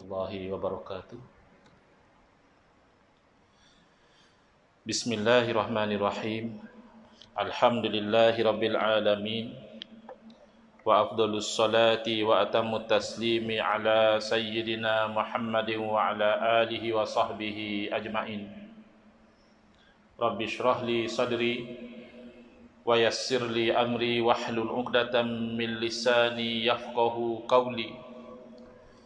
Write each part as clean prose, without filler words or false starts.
warahmatullahi wabarakatuh. Bismillahirrahmanirrahim. Alhamdulillahi rabbil alamin. Wa afdalus salati wa atammut taslimi ala sayyidina Muhammadin wa ala alihi wa sahbihi ajma'in. Rabbi shrah li sadri wa yassir li amri wahlul 'uqdatam min lisani yafqahu qawli.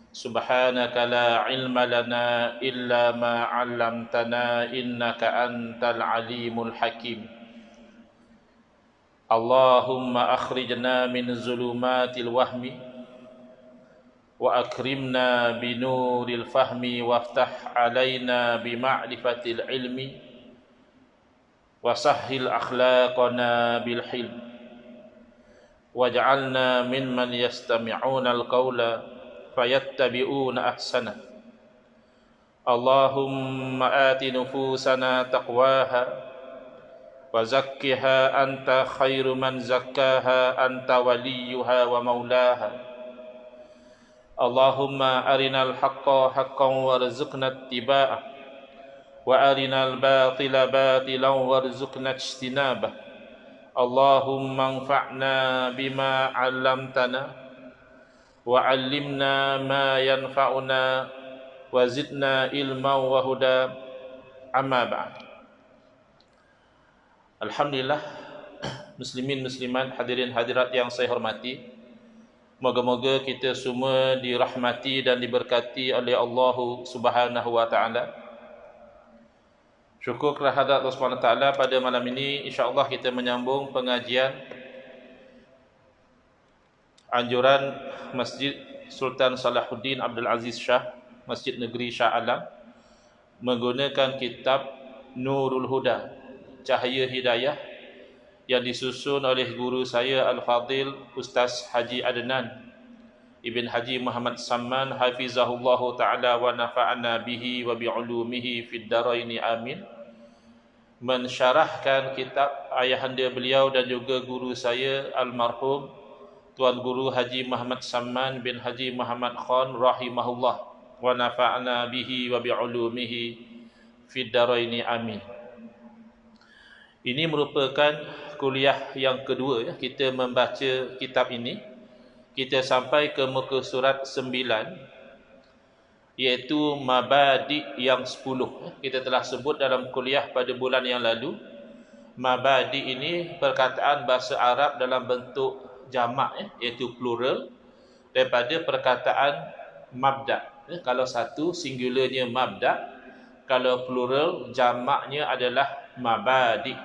Subhanaka la ilma lana illa ma 'allamtana innaka antal alimul hakim. Allahumma akhrijna min zulumatil wahmi wa akrimna binuril fahmi waftah alaina bima'rifatil ilmi wa sahhil akhlaqana bil hilm waj'alna mimman yastami'una al-qawla fayattabi'una ahsana. Allahumma ati nufusana taqwaha wa zakkiha anta khairu man zakkaha anta waliyuha wa maulaha. Allahumma arinal haqqa haqqan warzuqna ittiba'ah wa arinal batila batilan warzuqna ijtinabah. Allahumma anfa'na bima 'allamtana wa 'allimna ma yanfa'una wa zidna ilman wa huda. Amma ba'd. Alhamdulillah, muslimin muslimat, hadirin hadirat yang saya hormati, moga-moga kita semua dirahmati dan diberkati oleh Allah Subhanahu wa taala. Syukur kehadirat Allah Subhanahu wa taala, pada malam ini insya-Allah kita menyambung pengajian anjuran Masjid Sultan Salahuddin Abdul Aziz Shah, Masjid Negeri Shah Alam, menggunakan kitab Nurul Huda, Cahaya Hidayah, yang disusun oleh guru saya Al-Fadil Ustaz Haji Adnan Ibn Haji Muhammad Samman hafizahullahu ta'ala wa nafa'ana bihi wa bi'ulumihi fid daraini amin. Mensyarahkan kitab ayahanda beliau dan juga guru saya almarhum Tuan Guru Haji Muhammad Samman bin Haji Muhammad Khan rahimahullah wa nafa'na bihi wa bi'ulumihi fid daraini amin. Ini merupakan kuliah yang kedua ya, kita membaca kitab ini. Kita sampai ke muka surat 9, iaitu Mabadi yang 10. Kita telah sebut dalam kuliah pada bulan yang lalu. Mabadi ini perkataan bahasa Arab dalam bentuk jamak iaitu plural daripada perkataan mabda. Kalau satu singularnya mabda, kalau plural jamaknya adalah mabadi.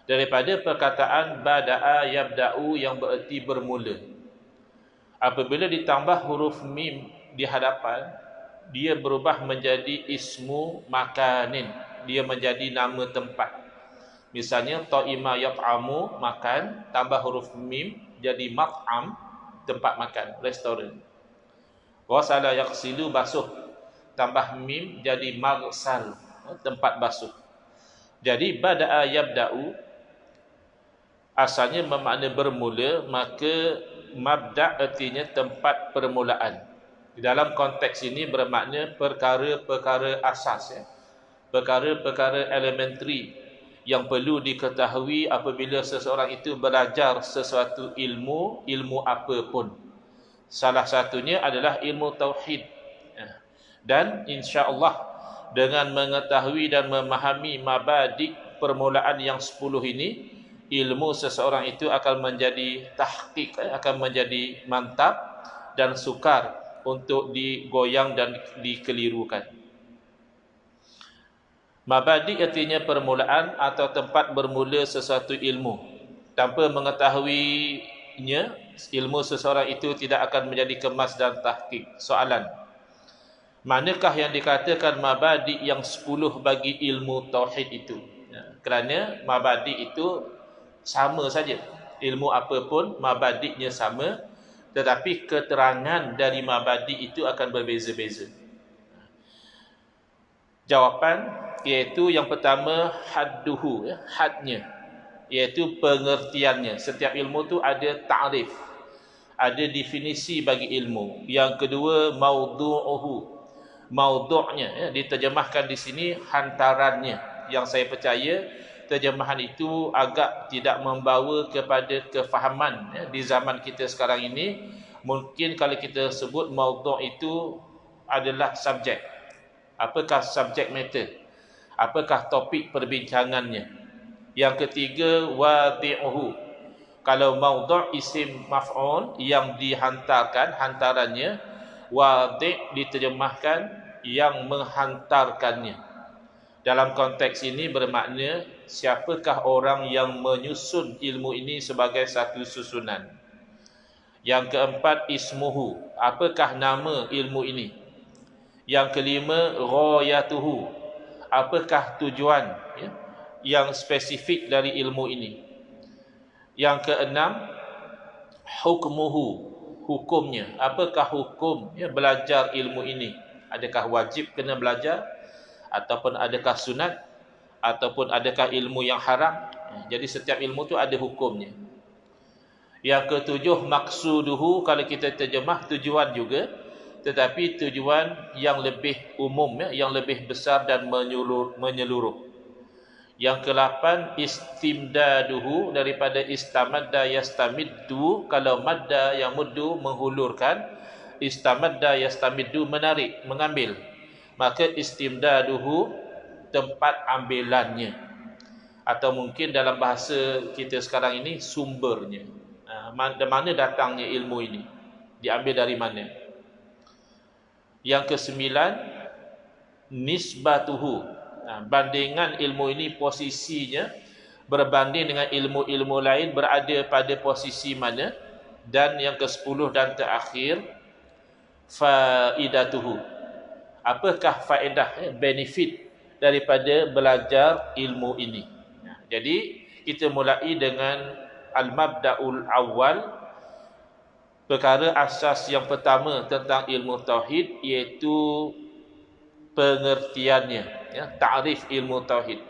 Daripada perkataan bada'a yabda'u yang bererti bermula. Apabila ditambah huruf mim di hadapan, dia berubah menjadi ismu makanin, dia menjadi nama tempat. Misalnya ta'ima yat'amu, makan, tambah huruf mim jadi mat'am, tempat makan, restoran. Ghasala yaghsilu, basuh, tambah mim jadi maghsal, tempat basuh. Jadi bada'a yabda'u asalnya bermakna bermula, maka mabda' artinya tempat permulaan. Di dalam konteks ini bermakna perkara-perkara asas, perkara-perkara elementary yang perlu diketahui apabila seseorang itu belajar sesuatu ilmu apa pun. Salah satunya adalah ilmu tauhid. Dan insya-Allah dengan mengetahui dan memahami mabadi permulaan yang 10 ini, ilmu seseorang itu akan menjadi tahqiq, akan menjadi mantap dan sukar untuk digoyang dan dikelirukan. Mabadi artinya permulaan atau tempat bermula sesuatu ilmu. Tanpa mengetahuinya, ilmu seseorang itu tidak akan menjadi kemas dan tahqiq. Soalan, manakah yang dikatakan mabadi yang 10 bagi ilmu tauhid itu? Kerana mabadi itu sama saja. Ilmu apapun mabadinya sama, tetapi keterangan dari mabadi itu akan berbeza-beza. Jawapan iaitu yang pertama hadduhu, hadnya, iaitu pengertiannya. Setiap ilmu tu ada ta'rif, ada definisi bagi ilmu. Yang kedua, maudhu'uhu, maudhu'nya, ya, diterjemahkan di sini hantarannya. Yang saya percaya terjemahan itu agak tidak membawa kepada kefahaman, ya, di zaman kita sekarang ini. Mungkin kalau kita sebut maudhu' itu adalah subjek. Apakah subjek matter? Apakah topik perbincangannya? Yang ketiga, wadhi'uhu. Kalau maudhu' isim maf'ul yang dihantarkan, hantarannya. Wadhi' diterjemahkan yang menghantarkannya. Dalam konteks ini bermakna siapakah orang yang menyusun ilmu ini sebagai satu susunan. Yang keempat, ismuhu, apakah nama ilmu ini. Yang kelima, ghayatuhu, apakah tujuan, ya, yang spesifik dari ilmu ini. Yang keenam, hukmuhu, hukumnya, apakah hukum, ya, belajar ilmu ini. Adakah wajib kena belajar, ataupun adakah sunat, ataupun adakah ilmu yang haram. Jadi setiap ilmu tu ada hukumnya. Yang ketujuh, maksuduhu, kalau kita terjemah tujuan juga, tetapi tujuan yang lebih umum, ya, yang lebih besar dan menyeluruh. Yang kelapan, istimdaduhu, daripada istamadda yastamiddu. Kalau madda yang muddu menghulurkan, istamadda yastamiddu menarik, mengambil. Maka istimdaduhu tempat ambilannya, atau mungkin dalam bahasa kita sekarang ini sumbernya. Mana datangnya ilmu ini, diambil dari mana. Yang kesembilan, nisbatuhu, bandingan ilmu ini, posisinya berbanding dengan ilmu-ilmu lain berada pada posisi mana. Dan yang ke-10 dan terakhir, faidatuhu, apakah faedah, benefit daripada belajar ilmu ini. Jadi kita mulai dengan al-mabda'ul awal, perkara asas yang pertama tentang ilmu tauhid, iaitu pengertiannya, ya, ta'rif ilmu tauhid.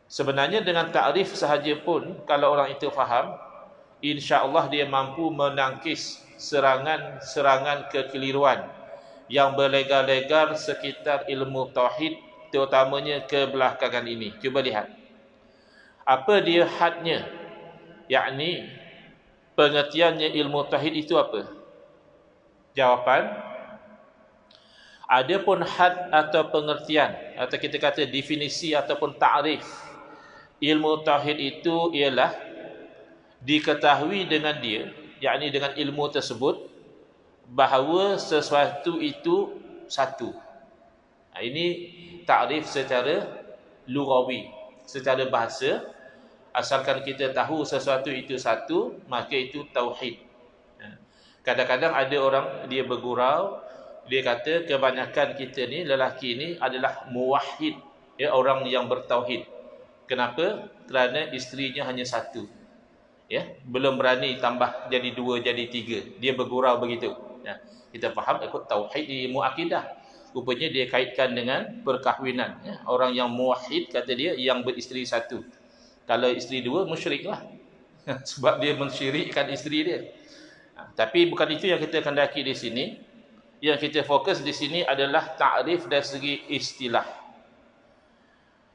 Sebenarnya dengan ta'rif sahaja pun, kalau orang itu faham, insya-Allah dia mampu menangkis serangan kekeliruan yang berlegar-legar sekitar ilmu tauhid, terutamanya kebelakangan ini. Cuba lihat, apa dia hadnya, yakni pengertiannya ilmu tauhid itu apa? Jawapan, adapun had atau pengertian, atau kita kata definisi ataupun ta'rif ilmu tauhid itu ialah diketahui dengan dia, yakni dengan ilmu tersebut, bahawa sesuatu itu satu. Ini ta'rif secara lughawi, secara bahasa. Asalkan kita tahu sesuatu itu satu, maka itu tauhid. Kadang-kadang ada orang dia bergurau, dia kata kebanyakan kita ni, lelaki ni adalah muwahhid, ya, orang yang bertauhid. Kenapa? Kerana isterinya hanya satu, ya, belum berani tambah jadi dua, jadi tiga. Dia bergurau begitu. Ya, kita faham ikut tauhid di ilmu akidah. Rupanya dia kaitkan dengan perkahwinan. Ya, orang yang muwahhid, kata dia, yang beristeri satu. Kalau isteri dua, musyrik lah. Sebab dia mensyirikkan isteri dia. Tapi bukan itu yang kita kendaki di sini. Yang kita fokus di sini adalah ta'rif dari segi istilah,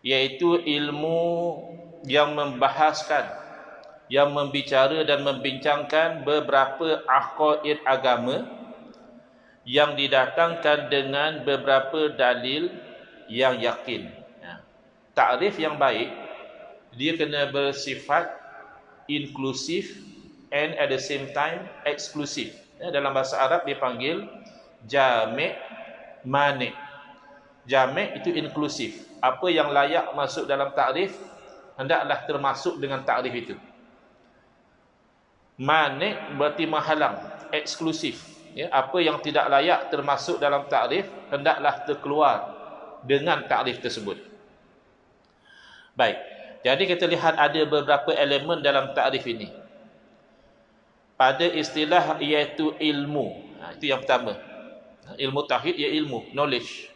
iaitu ilmu yang membahaskan, yang membicara dan membincangkan beberapa aqaid agama yang didatangkan dengan beberapa dalil yang yakin. Ta'rif yang baik, dia kena bersifat inklusif and at the same time eksklusif. Dalam bahasa Arab dipanggil jami' mani'. Jami' itu inklusif. Apa yang layak masuk dalam ta'rif, hendaklah termasuk dengan ta'rif itu. Mani' berarti menghalang, eksklusif. Ya, apa yang tidak layak termasuk dalam ta'rif, hendaklah terkeluar dengan ta'rif tersebut. Baik. Jadi kita lihat ada beberapa elemen dalam ta'rif ini. Pada istilah iaitu ilmu. Itu yang pertama. Ilmu tauhid ia ilmu, knowledge.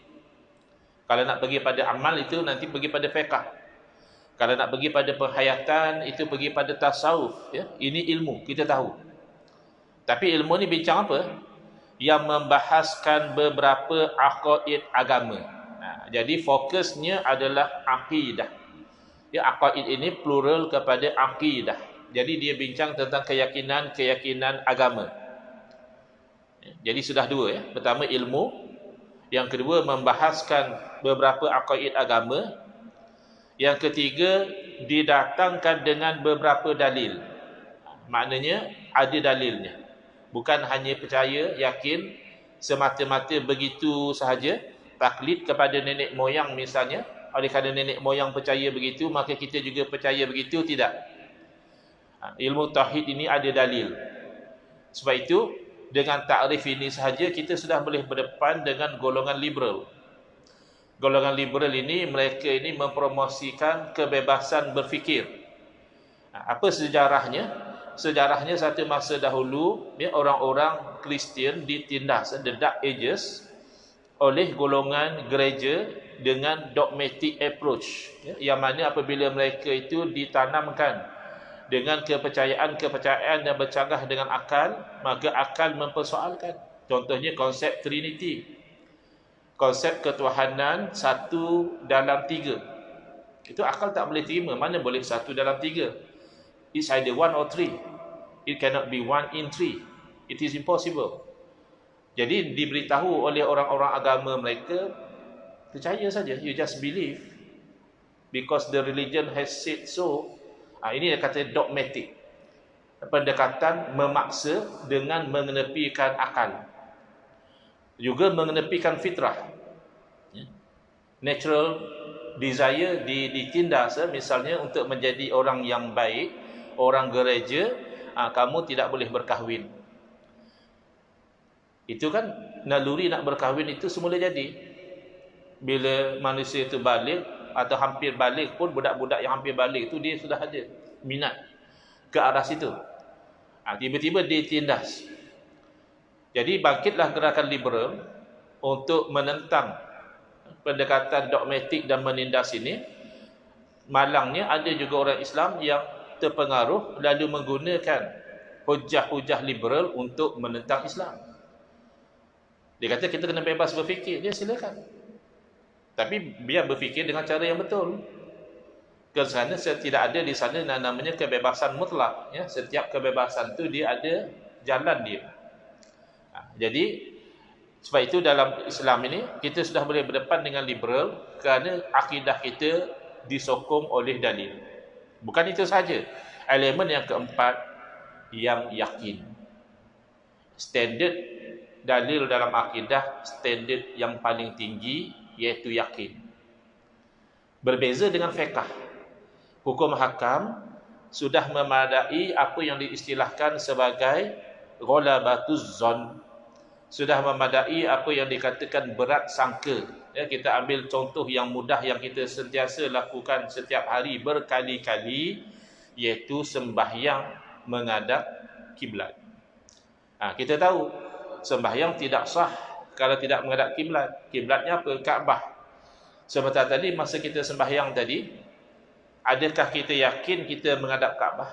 Kalau nak pergi pada amal itu nanti pergi pada fiqh. Kalau nak pergi pada penghayatan itu pergi pada tasawuf, ya. Ini ilmu, kita tahu. Tapi ilmu ni bincang apa? Yang membahaskan beberapa aqaid agama. Jadi fokusnya adalah akidah. Ya, aqaid ini plural kepada akidah. Jadi dia bincang tentang keyakinan agama. Jadi sudah dua ya. Pertama ilmu, yang kedua membahaskan beberapa aqaid agama, yang ketiga didatangkan dengan beberapa dalil. Maknanya ada dalilnya. Bukan hanya percaya, yakin semata-mata begitu sahaja, taklid kepada nenek moyang misalnya. Oleh kerana nenek moyang percaya begitu, maka kita juga percaya begitu, tidak. Ilmu tauhid ini ada dalil. Sebab itu dengan takrif ini sahaja kita sudah boleh berdepan dengan golongan liberal. Golongan liberal ini, mereka ini mempromosikan kebebasan berfikir. Apa sejarahnya? Sejarahnya satu masa dahulu, ya, orang-orang Kristian ditindas, the Dark Ages, oleh golongan gereja dengan dogmatic approach, ya, yang mana apabila mereka itu ditanamkan dengan kepercayaan yang bercanggah dengan akal, maka akal mempersoalkan. Contohnya konsep Trinity, konsep ketuhanan satu dalam tiga. Itu akal tak boleh terima. Mana boleh satu dalam tiga? It's either one or three. It cannot be one in three. It is impossible. Jadi diberitahu oleh orang-orang agama mereka, percaya saja, you just believe because the religion has said so. Ini dia kata dogmatic. Pendekatan memaksa dengan mengenepikan akal. Juga mengenepikan fitrah. Natural desire ditindas, misalnya untuk menjadi orang yang baik, orang gereja, kamu tidak boleh berkahwin. Itu kan naluri nak berkahwin itu semula jadi. Bila manusia itu balik atau hampir balik pun, budak-budak yang hampir balik itu dia sudah ada minat ke arah situ. Tiba-tiba dia tindas. Jadi bangkitlah gerakan liberal untuk menentang pendekatan dogmatik dan menindas ini. Malangnya ada juga orang Islam yang terpengaruh lalu menggunakan hujah-hujah liberal untuk menentang Islam. Dia kata kita kena bebas berfikir. Dia silakan, tapi biar berfikir dengan cara yang betul. Kerana tidak ada di sana namanya kebebasan mutlak, ya. Setiap kebebasan tu dia ada jalan dia. Jadi sebab itu dalam Islam ini kita sudah boleh berdepan dengan liberal kerana akidah kita disokong oleh dalil. Bukan itu saja. Elemen yang keempat, yang yakin. Standard dalil dalam akidah, standard yang paling tinggi iaitu yakin. Berbeza dengan fiqh. Hukum hakam sudah memadai apa yang diistilahkan sebagai ghalabatuz zon. Sudah memadai apa yang dikatakan berat sangka. Ya, kita ambil contoh yang mudah yang kita sentiasa lakukan setiap hari berkali-kali, iaitu sembahyang menghadap kiblat. Kita tahu sembahyang tidak sah kalau tidak menghadap kiblat. Kiblatnya apa? Kaabah. Sebentar tadi masa kita sembahyang tadi, adakah kita yakin kita menghadap Kaabah?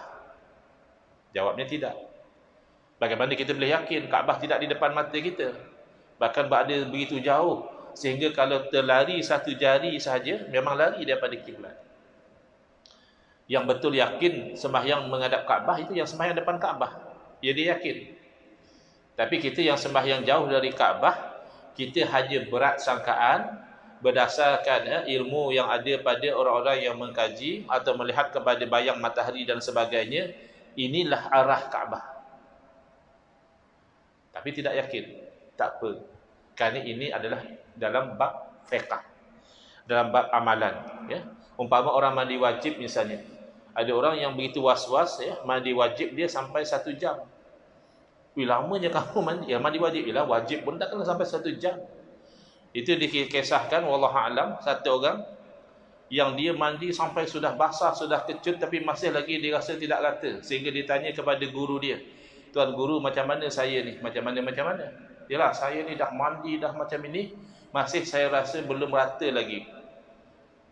Jawabnya tidak. Bagaimana kita boleh yakin Kaabah tidak di depan mata kita? Bahkan berada begitu jauh sehingga kalau terlari satu jari sahaja memang lari daripada kiblat. Yang betul yakin sembahyang menghadap Kaabah itu yang sembahyang depan Kaabah. Ya, dia yakin. Tapi kita yang sembahyang jauh dari Kaabah, kita hanya berat sangkaan berdasarkan ilmu yang ada pada orang-orang yang mengkaji atau melihat kepada bayang matahari dan sebagainya, inilah arah Kaabah. Tapi tidak yakin. Tak apa. Kerana ini adalah dalam bab fiqh, dalam bab amalan, ya. Umpama orang mandi wajib misalnya, ada orang yang begitu was-was, ya, mandi wajib dia sampai 1 jam. Lamanya kamu mandi? Ya, mandi wajib. Ialah wajib pun takkanlah sampai 1 jam. Itu dikisahkan, wallahu alam, satu orang yang dia mandi sampai sudah basah, sudah kecut, tapi masih lagi dia rasa tidak rata. Sehingga ditanya kepada guru dia, "Tuan guru, macam mana saya ni?" Macam mana? Yalah, saya ni dah mandi dah macam ini, masih saya rasa belum rata lagi.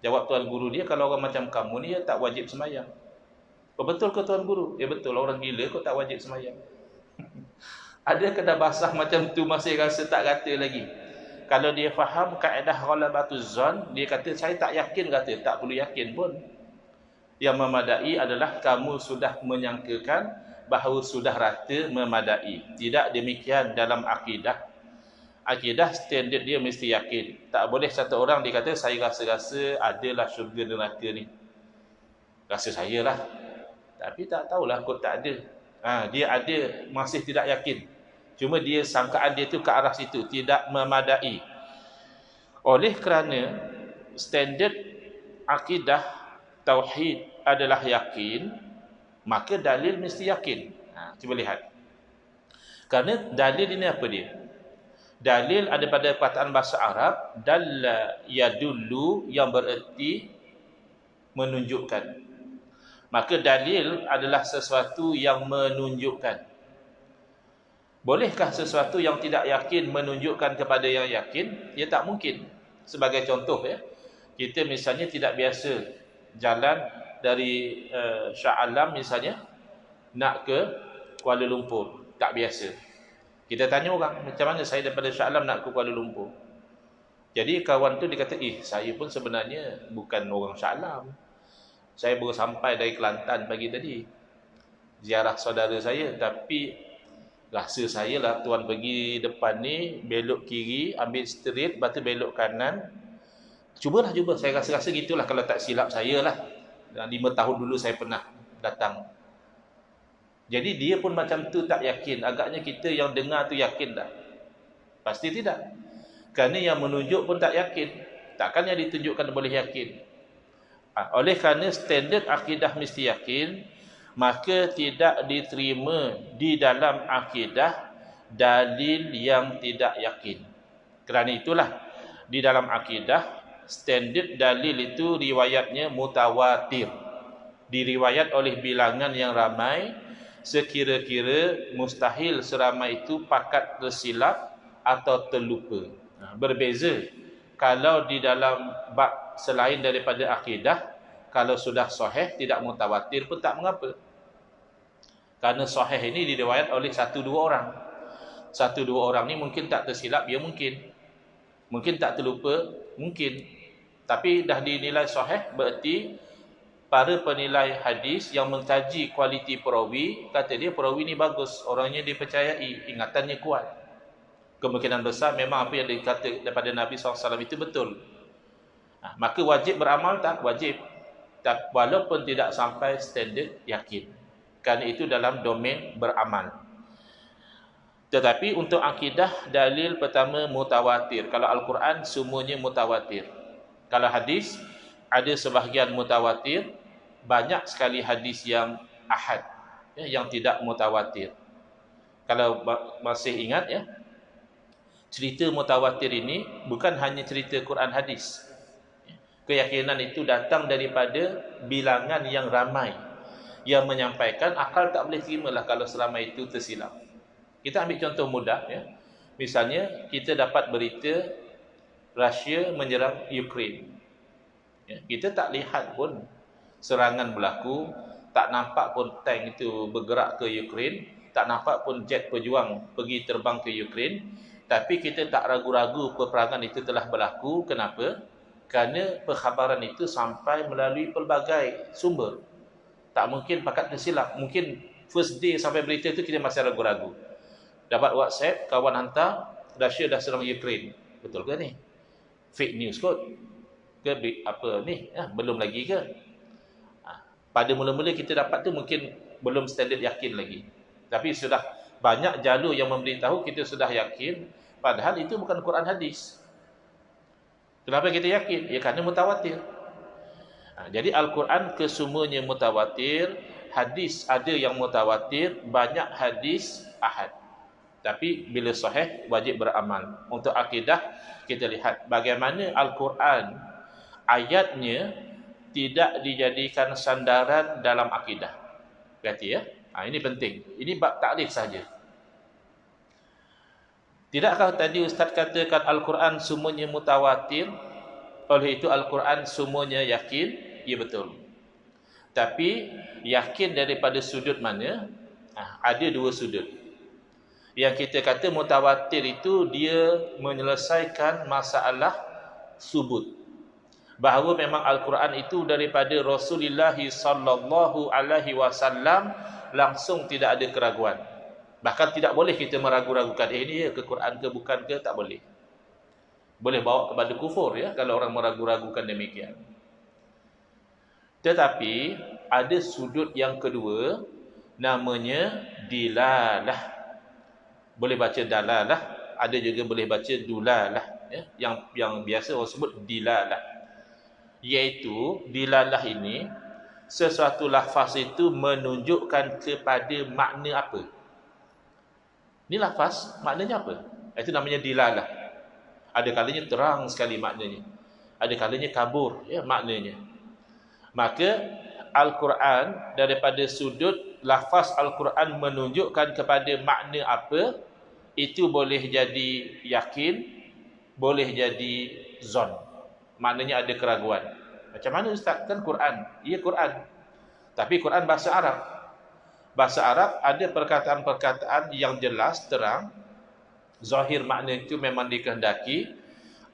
Jawab tuan guru dia, "Kalau orang macam kamu ni, ya, tak wajib sembahyang." "Oh, betul ke tuan guru?" "Ya betul, orang gila kau tak wajib sembahyang." Ada kena basah macam tu masih rasa tak rata lagi. Kalau dia faham kaedah ghalabatuz zon, dia kata saya tak yakin, kata tak perlu yakin pun. Yang memadai adalah kamu sudah menyangkakan bahawa sudah rata memadai. Tidak demikian dalam akidah. Akidah standard dia mesti yakin. Tak boleh satu orang dia kata saya rasa-rasa adalah syurga neraka ni. Rasa saya lah. Tapi tak tahulah kot tak ada. Dia ada masih tidak yakin. Cuma dia sangkaan dia tu ke arah situ, tidak memadai. Oleh kerana standard akidah tauhid adalah yakin, maka dalil mesti yakin. Cuba lihat. Kerana dalil ini apa dia? Dalil ada pada perkataan bahasa Arab, dalla yadullu, yang bererti menunjukkan. Maka dalil adalah sesuatu yang menunjukkan. Bolehkah sesuatu yang tidak yakin menunjukkan kepada yang yakin? Ya, tak mungkin. Sebagai contoh ya, kita misalnya tidak biasa jalan dari Shah Alam misalnya nak ke Kuala Lumpur, tak biasa. Kita tanya orang, macam mana saya daripada Shah Alam nak ke Kuala Lumpur? Jadi kawan tu dia kata, saya pun sebenarnya bukan orang Shah Alam. Saya baru sampai dari Kelantan pagi tadi, ziarah saudara saya. Tapi rasa saya lah tuan pergi depan ni, belok kiri, ambil straight, lepas tu belok kanan. Cuba. Saya rasa gitulah kalau tak silap saya lah. 5 tahun dulu saya pernah datang. Jadi dia pun macam tu tak yakin. Agaknya kita yang dengar tu yakin tak? Pasti tidak. Kerana yang menunjuk pun tak yakin. Takkan yang ditunjukkan boleh yakin. Oleh kerana standard akidah mesti yakin, maka tidak diterima di dalam akidah dalil yang tidak yakin. Kerana itulah di dalam akidah standard dalil itu riwayatnya mutawatir, diriwayat oleh bilangan yang ramai, sekira-kira mustahil seramai itu pakat tersilap atau terlupa. Berbeza kalau di dalam bab selain daripada akidah, kalau sudah sahih tidak mutawatir pun tak mengapa. Karena sahih ini diriwayat oleh 1-2 orang. 1-2 orang ni mungkin tak tersilap, ya mungkin. Mungkin tak terlupa, mungkin. Tapi dah dinilai sahih, berarti para penilai hadis yang mengkaji kualiti perawi, kata dia perawi ni bagus, orangnya dipercayai, ingatannya kuat. Kemungkinan besar memang apa yang dikata daripada Nabi SAW itu betul. Maka wajib beramal tak? Wajib. Walaupun tidak sampai standard yakin. Kerana itu dalam domain beramal. Tetapi untuk akidah, dalil pertama mutawatir. Kalau Al-Quran semuanya mutawatir. Kalau hadis ada sebahagian mutawatir, banyak sekali hadis yang ahad, yang tidak mutawatir. Kalau masih ingat ya, cerita mutawatir ini bukan hanya cerita Quran hadis. Keyakinan itu datang daripada bilangan yang ramai yang menyampaikan, akal tak boleh terimalah kalau selama itu tersilap. Kita ambil contoh mudah ya. Misalnya kita dapat berita Rusia menyerang Ukraine. Ya, kita tak lihat pun serangan berlaku, tak nampak pun tank itu bergerak ke Ukraine, tak nampak pun jet pejuang pergi terbang ke Ukraine, tapi kita tak ragu-ragu peperangan itu telah berlaku. Kenapa? Kerana perkhabaran itu sampai melalui pelbagai sumber. Tak mungkin pakat tersilap. Mungkin first day sampai berita itu kita masih ragu-ragu. Dapat WhatsApp, kawan hantar, Rusia dah serang Ukraine. Betul ke ni? Fake news kot? Ke apa ni? Belum lagi ke? Pada mula-mula kita dapat tu mungkin belum standard yakin lagi. Tapi sudah banyak jalur yang memberitahu, kita sudah yakin. Padahal itu bukan Quran hadis. Kenapa kita yakin? Ya kerana mutawatir. Jadi Al-Quran kesemuanya mutawatir, hadis ada yang mutawatir, banyak hadis ahad. Tapi bila sahih wajib beramal. Untuk akidah kita lihat bagaimana Al-Quran ayatnya tidak dijadikan sandaran dalam akidah. Berarti ya, ini penting. Ini bab takrif saja. Tidakkah tadi Ustaz katakan Al-Quran semuanya mutawatir, oleh itu Al-Quran semuanya yakin? Ya betul. Tapi yakin daripada sudut mana? Ada 2 sudut. Yang kita kata mutawatir itu dia menyelesaikan masalah subut. Bahawa memang Al-Quran itu daripada Rasulullah sallallahu alaihi wasallam langsung tidak ada keraguan. Bahkan tidak boleh kita meragu-ragukan ini ya ke Quran ke bukan ke, tak boleh. Boleh bawa kepada kufur ya kalau orang meragu-ragukan demikian. Tetapi ada sudut yang kedua namanya dilalah. Boleh baca dalalah, ada juga boleh baca dulalah ya. Yang biasa orang sebut dilalah. Iaitu dilalah ini sesuatu lafaz itu menunjukkan kepada makna apa. Ini lafaz maknanya apa? Itu namanya dilalah. Ada kalanya terang sekali maknanya. Ada kalanya kabur ya maknanya. Maka Al-Quran daripada sudut lafaz Al-Quran menunjukkan kepada makna apa, itu boleh jadi yakin, boleh jadi zon. Maknanya ada keraguan. Macam mana Ustaz? Kan Quran. Ya Quran. Tapi Quran bahasa Arab. Bahasa Arab ada perkataan-perkataan yang jelas, terang. Zahir makna itu memang dikehendaki.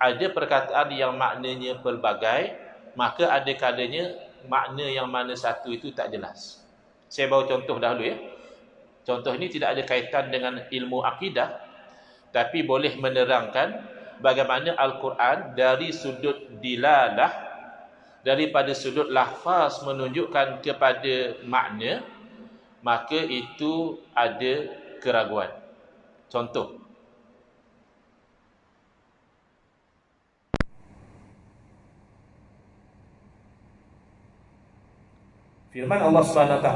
Ada perkataan yang maknanya pelbagai. Maka ada kalanya makna yang mana satu itu tak jelas. Saya bawa contoh dahulu ya. Contoh ini tidak ada kaitan dengan ilmu akidah. Tapi boleh menerangkan bagaimana Al-Quran dari sudut dilalah, daripada sudut lafaz menunjukkan kepada makna, maka itu ada keraguan. Contoh, firman Allah SWT,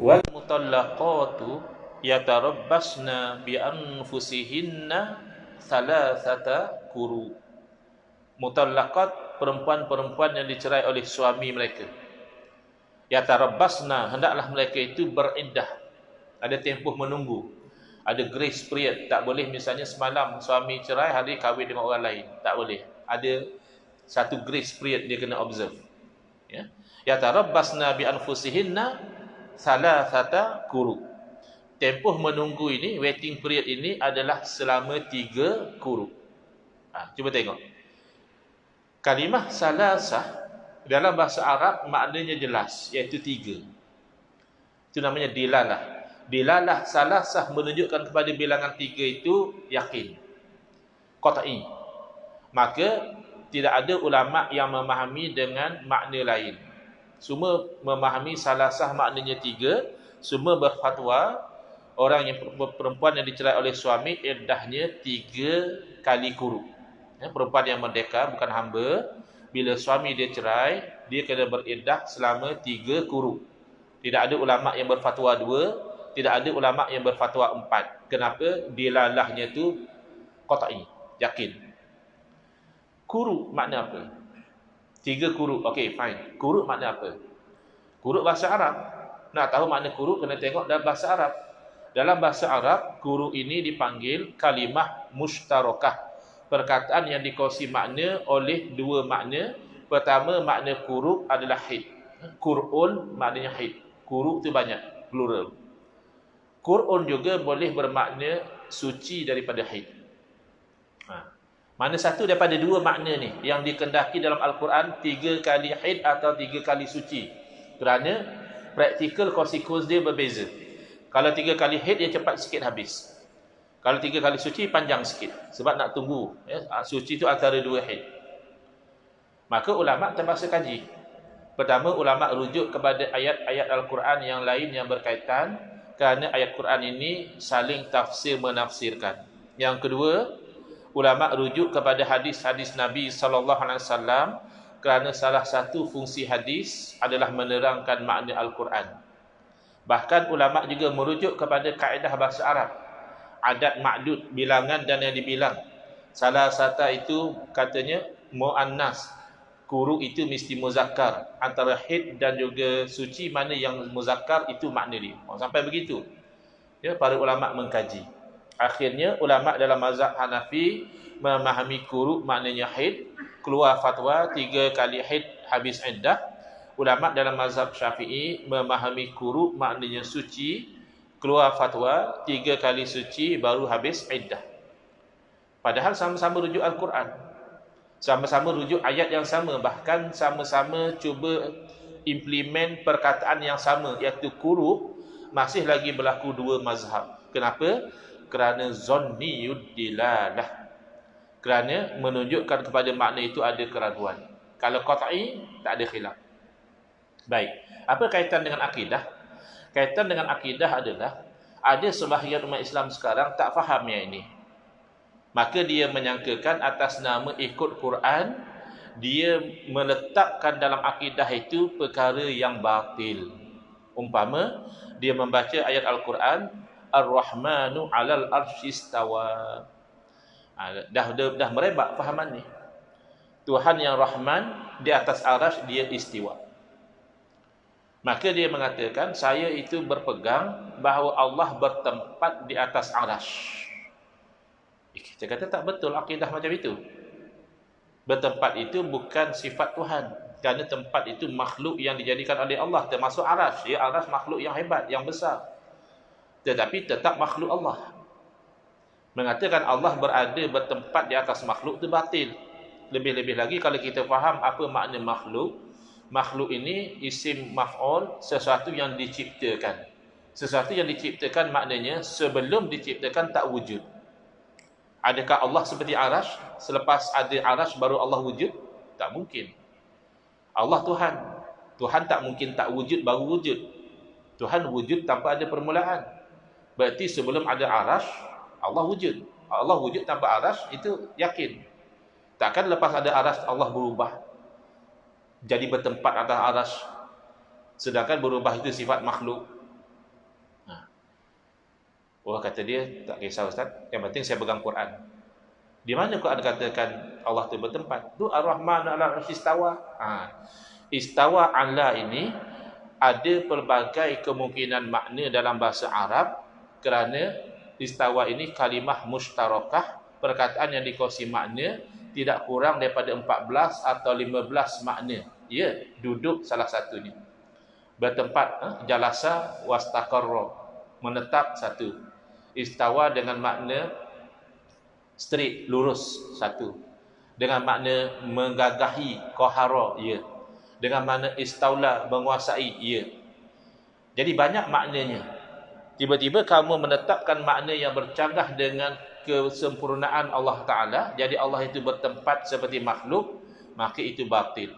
wal mutallaqatu yatarabbasna bi anfusihinna thalathata quru. Mutallaqat, perempuan-perempuan yang dicerai oleh suami mereka. Yatarabbasna, hendaklah mereka itu beriddah. Ada tempoh menunggu. Ada grace period. Tak boleh misalnya semalam suami cerai, hari kahwin dengan orang lain. Tak boleh. Ada satu grace period dia kena observe. Ya. Yatarabbasna bi anfusihinna thalathata quru. Tempoh menunggu ini, waiting period ini adalah selama 3 quru. Cuba tengok. Kalimah salasah dalam bahasa Arab maknanya jelas, iaitu 3. Itu namanya dilalah. Dilalah salasah menunjukkan kepada bilangan 3 itu yakin, qat'i. Maka tidak ada ulama yang memahami dengan makna lain. Semua memahami salasah maknanya 3. Semua berfatwa orang yang perempuan yang dicerai oleh suami iddahnya 3 kali quru. Ya, perempuan yang merdeka, bukan hamba, bila suami dia cerai, dia kena beriddah selama 3 quru. Tidak ada ulama yang berfatwa 2, tidak ada ulama yang berfatwa 4. Kenapa? Dilalahnya tu qat'i, yakin. Quru makna apa? 3 quru. Okey, fine. Quru makna apa? Quru bahasa Arab. Nak tahu makna quru kena tengok dalam bahasa Arab. Dalam bahasa Arab, quru ini dipanggil kalimah mushtarakah. Perkataan yang dikongsi makna oleh 2 makna. Pertama, makna quru adalah haid. Qur'un maknanya haid. Quru itu banyak, plural. Qur'un juga boleh bermakna suci daripada haid. Mana satu daripada 2 makna ni yang dikendaki dalam Al-Quran, 3 kali haid atau 3 kali suci. Kerana practical consequence dia berbeza. Kalau 3 kali haid, dia cepat sikit habis. Kalau 3 kali suci, panjang sikit. Sebab nak tunggu. Ya, suci itu antara 2 haid. Maka ulama' terpaksa kaji. Pertama, ulama' rujuk kepada ayat-ayat Al-Quran yang lain yang berkaitan. Kerana ayat Quran ini saling tafsir menafsirkan. Yang kedua, ulama' rujuk kepada hadis-hadis Nabi SAW. Kerana salah satu fungsi hadis adalah menerangkan makna Al-Quran. Bahkan ulama' juga merujuk kepada kaedah bahasa Arab. Adat ma'dud, bilangan dan yang dibilang. Salah satu itu katanya mu'annas. Quru itu mesti muzakkar. Antara haid dan juga suci, mana yang muzakkar itu makna dia. Sampai begitu. Ya, para ulama' mengkaji. Akhirnya ulama' dalam mazhab Hanafi memahami quru maknanya haid. Keluar fatwa 3 kali haid habis iddah. Ulama' dalam mazhab Syafi'i memahami quru maknanya suci. keluar fatwa 3 kali suci baru habis iddah. Padahal sama-sama rujuk Al-Quran, sama-sama rujuk ayat yang sama, bahkan sama-sama cuba implement perkataan yang sama, iaitu kuru, masih lagi berlaku dua mazhab. Kenapa? Kerana zonniyud dilalah, kerana menunjukkan kepada makna itu ada keraguan. Kalau qat'i, tak ada khilaf. Baik, apa kaitan dengan akidah? Kaitan dengan akidah adalah ada sebahagian umat Islam sekarang tak faham yang ini. Maka dia menyangkakan atas nama ikut Quran, dia meletakkan dalam akidah itu perkara yang batil. Umpama, dia membaca ayat Al-Quran, Ar-Rahmanu 'alal arsy istawa. Dah merebak fahaman ni. Tuhan yang Rahman di atas arasy dia istiwa. Maka dia mengatakan, saya itu berpegang bahawa Allah bertempat di atas arasy. Kita kata tak betul akidah macam itu. Bertempat itu bukan sifat Tuhan, kerana tempat itu makhluk yang dijadikan oleh Allah, termasuk arasy. Ya, arasy makhluk yang hebat, yang besar, tetapi tetap makhluk Allah. Mengatakan Allah berada bertempat di atas makhluk itu batil. Lebih-lebih lagi kalau kita faham apa makna makhluk. Makhluk ini isim maf'ul, sesuatu yang diciptakan. Sesuatu yang diciptakan maknanya sebelum diciptakan tak wujud. Adakah Allah seperti arasy? Selepas ada arasy baru Allah wujud? Tak mungkin. Allah Tuhan. Tuhan tak mungkin tak wujud baru wujud. Tuhan wujud tanpa ada permulaan. Berarti sebelum ada arasy, Allah wujud. Allah wujud tanpa arasy, itu yakin. Takkan lepas ada arasy Allah berubah jadi bertempat atas arasy, sedangkan berubah itu sifat makhluk. Orang kata dia, tak kisah Ustaz, yang penting saya pegang Quran. Di mana Quran katakan Allah itu bertempat? Tu Ar-Rahman 'ala arsy istawa. Istawa 'ala ini ada pelbagai kemungkinan makna dalam bahasa Arab, kerana istawa ini kalimah mushtarakah, perkataan yang dikongsi makna tidak kurang daripada 14 atau 15 makna. Ya, duduk salah satunya. Bertempat, jalasa wastaqarra, menetap satu. Istawa dengan makna straight, lurus, satu. Dengan makna menggagahi, qahara, ya. Dengan makna istaula, menguasai, ya. Jadi banyak maknanya. Tiba-tiba kamu menetapkan makna yang bercanggah dengan kesempurnaan Allah Ta'ala, jadi Allah itu bertempat seperti makhluk, maka itu batil.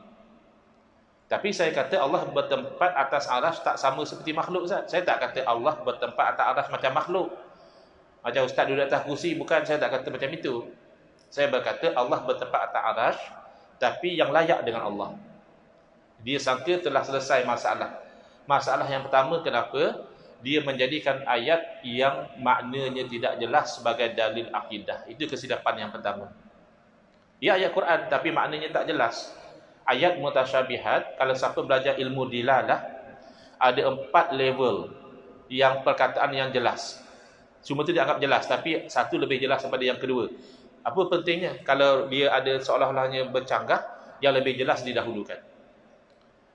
Tapi saya kata Allah bertempat atas arasy tak sama seperti makhluk, Ustaz. Saya tak kata Allah bertempat atas arasy macam makhluk. Macam Ustaz duduk atas kursi, bukan, saya tak kata macam itu. Saya berkata Allah bertempat atas arasy, tapi yang layak dengan Allah. Dia sangka telah selesai masalah. Masalah yang pertama, kenapa dia menjadikan ayat yang maknanya tidak jelas sebagai dalil akidah. Itu kesilapan yang pertama. Ya, ayat Quran tapi maknanya tak jelas. Ayat mutasyabihat, kalau siapa belajar ilmu dilalah, ada 4 level yang perkataan yang jelas. Semua itu dianggap jelas, tapi satu lebih jelas daripada yang kedua. Apa pentingnya? Kalau dia ada seolah-olahnya bercanggah, yang lebih jelas didahulukan.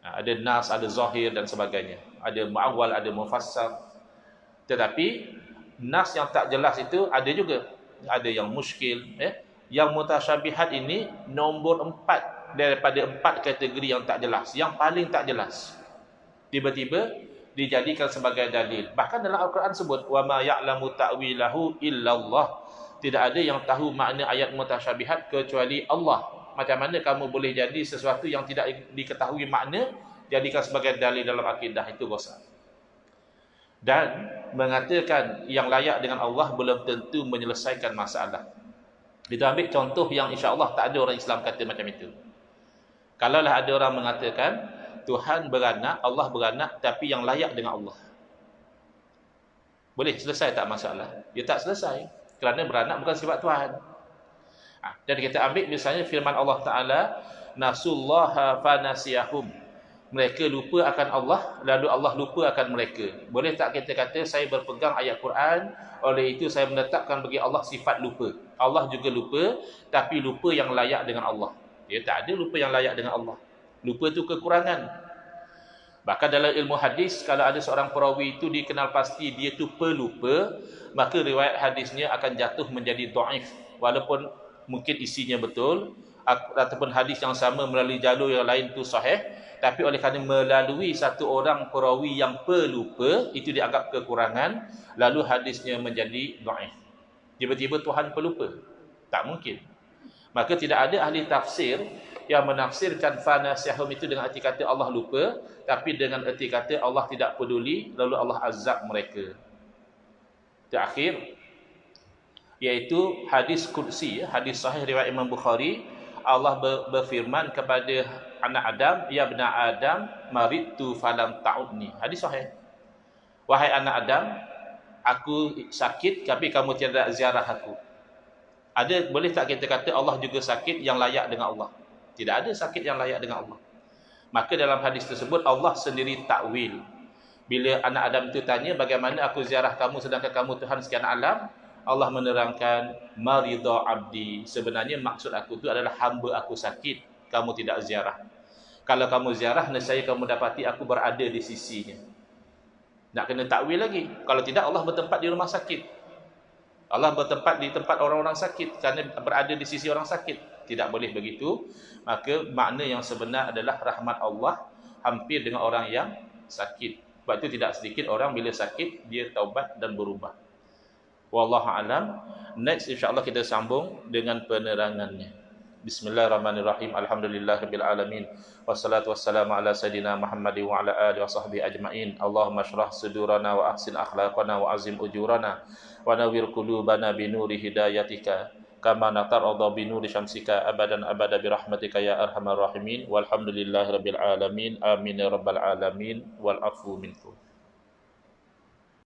Ada nas, ada zahir dan sebagainya. Ada mu'awwal, ada mufassar. Tetapi nas yang tak jelas itu ada juga. Ada yang muskil. Yang mutasyabihat ini nombor 4 daripada 4 kategori yang tak jelas. Yang paling tak jelas. Tiba-tiba dijadikan sebagai dalil. Bahkan dalam Al-Quran sebut, وَمَا يَعْلَمُ تَأْوِيلَهُ إِلَّا اللَّهُ. Tidak ada yang tahu makna ayat mutasyabihat kecuali Allah. Macam mana kamu boleh jadi sesuatu yang tidak diketahui makna, jadikan sebagai dalil dalam akidah, itu rosak. Dan mengatakan yang layak dengan Allah belum tentu menyelesaikan masalah. Kita ambil contoh yang insya-Allah tak ada orang Islam kata macam itu. Kalaulah ada orang mengatakan Tuhan beranak, Allah beranak, tapi yang layak dengan Allah, boleh selesai tak masalah? Dia tak selesai, kerana beranak bukan sifat Tuhan. Dan kita ambil misalnya firman Allah Ta'ala, nasullaha fanasiyahum. Mereka lupa akan Allah, lalu Allah lupa akan mereka. Boleh tak kita kata saya berpegang ayat Quran, oleh itu saya menetapkan bagi Allah sifat lupa. Allah juga lupa, tapi lupa yang layak dengan Allah. Dia tak ada lupa yang layak dengan Allah. Lupa itu kekurangan. Bahkan dalam ilmu hadis, kalau ada seorang perawi itu dikenal pasti dia itu pelupa, maka riwayat hadisnya akan jatuh menjadi dhaif, walaupun mungkin isinya betul, ataupun hadis yang sama melalui jalur yang lain itu sahih, tapi oleh kerana melalui satu orang perawi yang pelupa, itu dianggap kekurangan, lalu hadisnya menjadi dhaif. Tiba-tiba Tuhan pelupa, tak mungkin. Maka tidak ada ahli tafsir yang menafsirkan fanasihum itu dengan erti kata Allah lupa, tapi dengan erti kata Allah tidak peduli, lalu Allah azab mereka. Terakhir, iaitu hadis qudsi, hadis sahih riwayat Imam Bukhari. Allah berfirman kepada anak Adam, ya bna Adam, maridtu falam ta'udni. Hadis sahih. Wahai anak Adam, aku sakit tapi kamu tiada ziarah aku. Boleh tak kita kata Allah juga sakit yang layak dengan Allah? Tidak ada sakit yang layak dengan Allah. Maka dalam hadis tersebut Allah sendiri takwil. Bila anak Adam itu tanya, bagaimana aku ziarah kamu sedangkan kamu Tuhan sekian alam? Allah menerangkan, marida abdi. Sebenarnya maksud aku itu adalah hamba aku sakit, kamu tidak ziarah. Kalau kamu ziarah, nescaya kamu dapati aku berada di sisinya. Nak kena takwil lagi. Kalau tidak, Allah bertempat di rumah sakit. Allah bertempat di tempat orang-orang sakit kerana berada di sisi orang sakit. Tidak boleh begitu. Maka makna yang sebenar adalah rahmat Allah hampir dengan orang yang sakit. Sebab itu tidak sedikit orang bila sakit dia taubat dan berubah. Wallahu alam. Next insya-Allah kita sambung dengan penerangannya. Bismillahirrahmanirrahim. Alhamdulillahirabbil alamin. Wassalatu wassalamu ala sayidina Muhammad wa ala alihi washabbihi ajmain. Allahumma shrah sudurana wa ahsin akhlaqana wa azim ujurana wa nawwir qulubana bi nuri hidayatika kama natarada bi nuri syamsika abadan abada bi rahmatika ya arhamar rahimin. Walhamdulillahirabbil alamin. Amin ya rabbal alamin. Wal afu minkum.